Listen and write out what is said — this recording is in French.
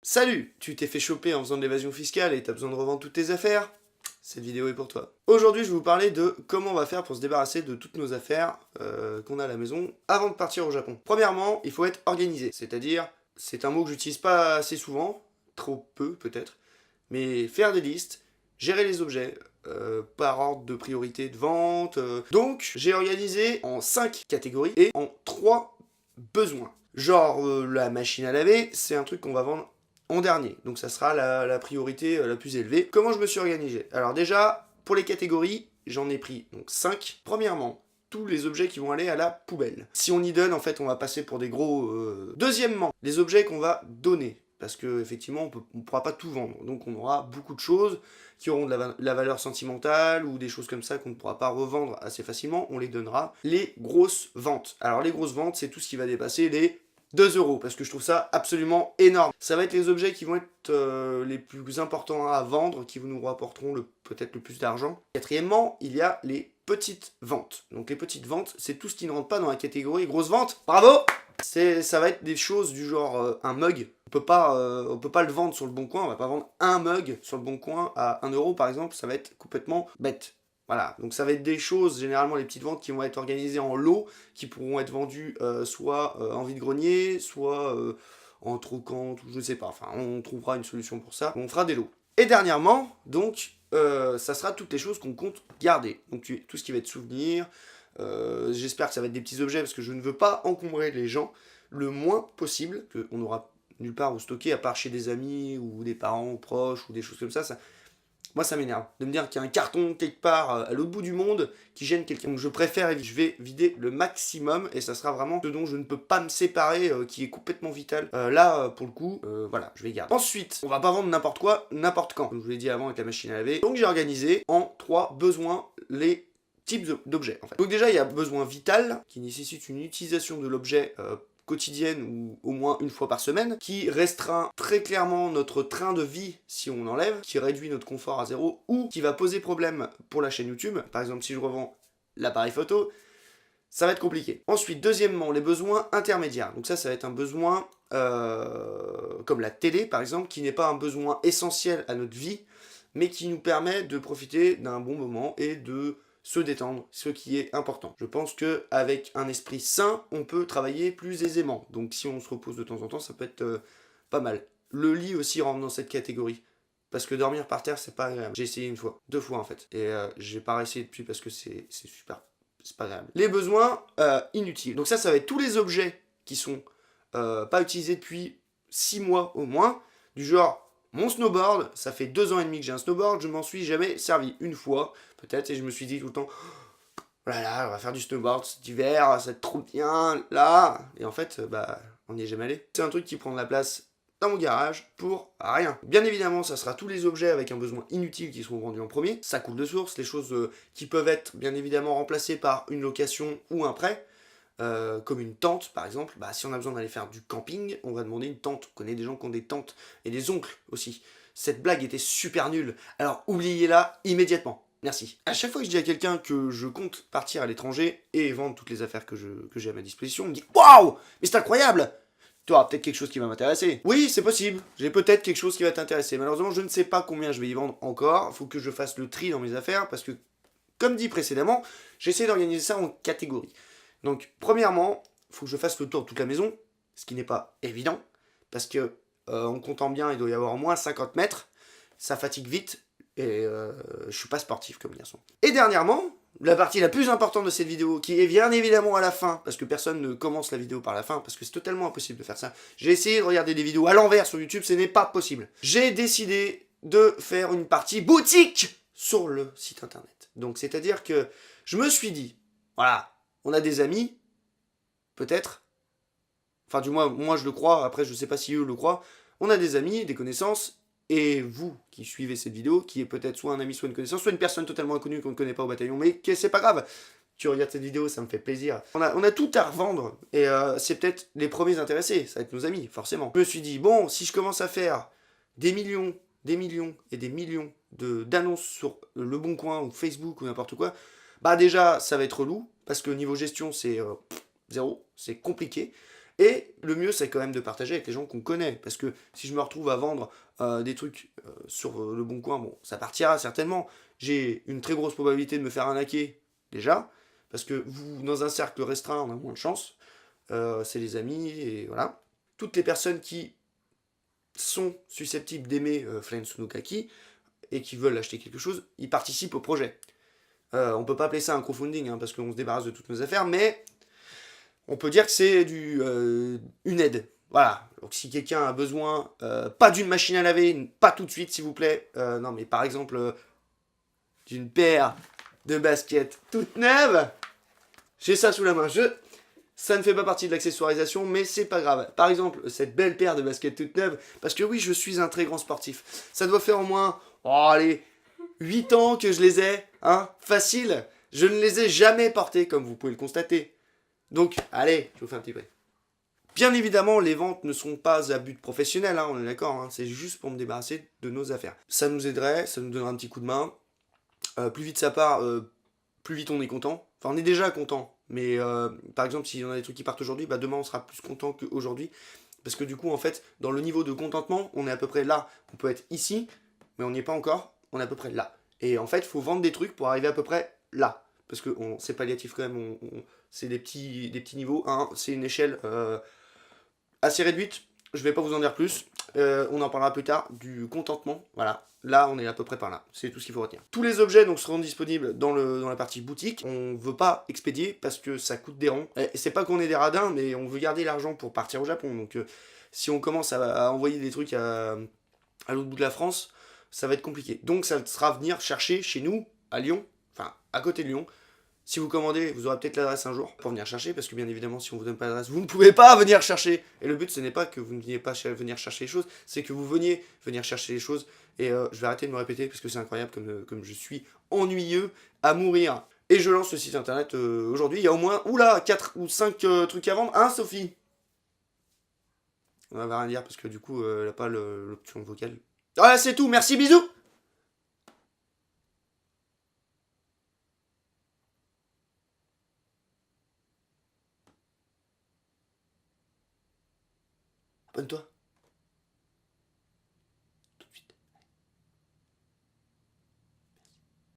Salut! Tu t'es fait choper en faisant de l'évasion fiscale et t'as besoin de revendre toutes tes affaires? Cette vidéo est pour toi. Aujourd'hui, je vais vous parler de comment on va faire pour se débarrasser de toutes nos affaires qu'on a à la maison avant de partir au Japon. Premièrement, il faut être organisé, c'est-à-dire, c'est un mot que j'utilise pas assez souvent, trop peu peut-être, mais faire des listes, gérer les objets, par ordre de priorité de vente. Donc, j'ai organisé en 5 catégories et en 3 besoins. Genre, la machine à laver, c'est un truc qu'on va vendre en dernier, donc ça sera la priorité la plus élevée. Comment je me suis organisé? Alors déjà, pour les catégories, j'en ai pris donc 5. Premièrement, tous les objets qui vont aller à la poubelle. Si on y donne, en fait, on va passer pour des gros... Deuxièmement, les objets qu'on va donner, parce que effectivement, on ne pourra pas tout vendre, donc on aura beaucoup de choses qui auront de la valeur sentimentale ou des choses comme ça qu'on ne pourra pas revendre assez facilement, on les donnera. Les grosses ventes. Alors les grosses ventes, c'est tout ce qui va dépasser les 2 €, parce que je trouve ça absolument énorme. Ça va être les objets qui vont être les plus importants à vendre, qui nous rapporteront peut-être le plus d'argent. Quatrièmement, il y a les petites ventes. Donc les petites ventes, c'est tout ce qui ne rentre pas dans la catégorie grosse vente. Bravo! Ça va être des choses du genre un mug. On peut pas le vendre sur le bon coin, on va pas vendre un mug sur le bon coin à 1 € par exemple, ça va être complètement bête. Voilà, donc ça va être des choses, généralement les petites ventes qui vont être organisées en lots, qui pourront être vendues soit en vide-grenier, soit en trocante, ou je ne sais pas, enfin on trouvera une solution pour ça, on fera des lots. Et dernièrement, donc, ça sera toutes les choses qu'on compte garder, donc tout ce qui va être souvenir, j'espère que ça va être des petits objets, parce que je ne veux pas encombrer les gens le moins possible, qu'on aura nulle part où stocker, à part chez des amis, ou des parents proches, ou des choses comme ça. Moi, ça m'énerve de me dire qu'il y a un carton quelque part à l'autre bout du monde qui gêne quelqu'un. Donc je préfère, je vais vider le maximum et ça sera vraiment ce dont je ne peux pas me séparer, qui est complètement vital. Là, pour le coup, voilà, je vais garder. Ensuite, on va pas vendre n'importe quoi, n'importe quand. Comme je vous l'ai dit avant avec la machine à laver. Donc j'ai organisé en 3 besoins les types d'objets en fait. Donc déjà, il y a besoin vital qui nécessite une utilisation de l'objet quotidienne ou au moins une fois par semaine, qui restreint très clairement notre train de vie si on enlève, qui réduit notre confort à 0, ou qui va poser problème pour la chaîne YouTube. Par exemple, si je revends l'appareil photo, ça va être compliqué. Ensuite, deuxièmement, les besoins intermédiaires. Donc ça va être un besoin comme la télé, par exemple, qui n'est pas un besoin essentiel à notre vie, mais qui nous permet de profiter d'un bon moment et de se détendre, ce qui est important. Je pense qu'avec un esprit sain, on peut travailler plus aisément. Donc si on se repose de temps en temps, ça peut être pas mal. Le lit aussi rentre dans cette catégorie. Parce que dormir par terre, c'est pas agréable. J'ai essayé une fois, 2 fois en fait. Et j'ai pas réessayé depuis parce que c'est super. C'est pas agréable. Les besoins inutiles. Donc ça va être tous les objets qui sont pas utilisés depuis 6 mois au moins. Du genre, mon snowboard, ça fait 2 ans et demi que j'ai un snowboard, je m'en suis jamais servi une fois, peut-être, et je me suis dit tout le temps, oh là là, on va faire du snowboard cet hiver, ça va être trop bien, là. Et en fait, bah, on n'y est jamais allé. C'est un truc qui prend de la place dans mon garage pour rien. Bien évidemment, ça sera tous les objets avec un besoin inutile qui seront vendus en premier. Ça coule de source, les choses qui peuvent être bien évidemment remplacées par une location ou un prêt. Comme une tente par exemple, bah, si on a besoin d'aller faire du camping, on va demander une tente. On connaît des gens qui ont des tentes, et des oncles aussi. Cette blague était super nulle, alors oubliez-la immédiatement. Merci. À chaque fois que je dis à quelqu'un que je compte partir à l'étranger et vendre toutes les affaires que j'ai à ma disposition, on me dit « Waouh, mais c'est incroyable !» Tu auras peut-être quelque chose qui va m'intéresser. Oui, c'est possible. J'ai peut-être quelque chose qui va t'intéresser. Malheureusement, je ne sais pas combien je vais y vendre encore. Il faut que je fasse le tri dans mes affaires parce que, comme dit précédemment, j'essaie d'organiser ça en catégories. Donc, premièrement, il faut que je fasse le tour de toute la maison, ce qui n'est pas évident, parce que, en comptant bien, il doit y avoir au moins 50 mètres, ça fatigue vite, et je suis pas sportif comme garçon. Et dernièrement, la partie la plus importante de cette vidéo, qui est bien évidemment à la fin, parce que personne ne commence la vidéo par la fin, parce que c'est totalement impossible de faire ça. J'ai essayé de regarder des vidéos à l'envers sur YouTube, ce n'est pas possible. J'ai décidé de faire une partie boutique sur le site internet. Donc, c'est-à-dire que je me suis dit, voilà, on a des amis, peut-être, enfin du moins moi je le crois, après je sais pas si eux le croient, on a des amis, des connaissances, et vous qui suivez cette vidéo, qui est peut-être soit un ami, soit une connaissance, soit une personne totalement inconnue qu'on ne connaît pas au bataillon, mais c'est pas grave, tu regardes cette vidéo, ça me fait plaisir. On a tout à revendre, et c'est peut-être les premiers intéressés, ça va être nos amis, forcément. Je me suis dit, bon, si je commence à faire des millions et des millions d'annonces sur Le Bon Coin ou Facebook ou n'importe quoi, bah déjà ça va être relou, parce que niveau gestion c'est zéro, c'est compliqué. Et le mieux, c'est quand même de partager avec les gens qu'on connaît. Parce que si je me retrouve à vendre des trucs sur le bon coin, bon, ça partira certainement. J'ai une très grosse probabilité de me faire arnaquer, déjà. Parce que vous, dans un cercle restreint, on a moins de chance. C'est les amis, et voilà. Toutes les personnes qui sont susceptibles d'aimer Flame Sunukaki et qui veulent acheter quelque chose, ils participent au projet. On peut pas appeler ça un crowdfunding, hein, parce qu'on se débarrasse de toutes nos affaires, mais on peut dire que c'est une aide. Voilà. Donc si quelqu'un a besoin, pas d'une machine à laver, pas tout de suite s'il vous plaît, non mais par exemple d'une paire de baskets toutes neuves, j'ai ça sous la main. Ça ne fait pas partie de l'accessoirisation, mais c'est pas grave. Par exemple, cette belle paire de baskets toutes neuves, parce que oui, je suis un très grand sportif. Ça doit faire au moins, oh allez, 8 ans que je les ai, hein, facile. Je ne les ai jamais portées, comme vous pouvez le constater. Donc, allez, je vous fais un petit prix. Bien évidemment, les ventes ne sont pas à but professionnel, hein, on est d'accord, hein, c'est juste pour me débarrasser de nos affaires. Ça nous aiderait, ça nous donnerait un petit coup de main. Plus vite ça part, plus vite on est content. Enfin, on est déjà content, mais par exemple, si on a des trucs qui partent aujourd'hui, bah demain on sera plus content qu'aujourd'hui. Parce que du coup, en fait, dans le niveau de contentement, on est à peu près là. On peut être ici, mais on n'y est pas encore, on est à peu près là. Et en fait, il faut vendre des trucs pour arriver à peu près là. Parce que c'est palliatif quand même, c'est des petits niveaux. Hein, c'est une échelle assez réduite, je vais pas vous en dire plus. On en parlera plus tard du contentement. Voilà, là on est à peu près par là. C'est tout ce qu'il faut retenir. Tous les objets donc seront disponibles dans la partie boutique. On veut pas expédier parce que ça coûte des ronds. Et c'est pas qu'on est des radins, mais on veut garder l'argent pour partir au Japon. Donc si on commence à envoyer des trucs à l'autre bout de la France, ça va être compliqué. Donc ça sera venir chercher chez nous à Lyon, enfin à côté de Lyon. Si vous commandez, vous aurez peut-être l'adresse un jour pour venir chercher, parce que bien évidemment, si on vous donne pas l'adresse, vous ne pouvez pas venir chercher. Et le but, ce n'est pas que vous ne veniez pas venir chercher les choses, c'est que vous veniez venir chercher les choses. Et je vais arrêter de me répéter, parce que c'est incroyable comme je suis ennuyeux à mourir. Et je lance le site internet aujourd'hui. Il y a au moins, oula, 4 ou 5 trucs à vendre. Hein, Sophie? On va rien dire, parce que du coup, elle n'a pas l'option vocale. Voilà, c'est tout. Merci, bisous! Abonne-toi.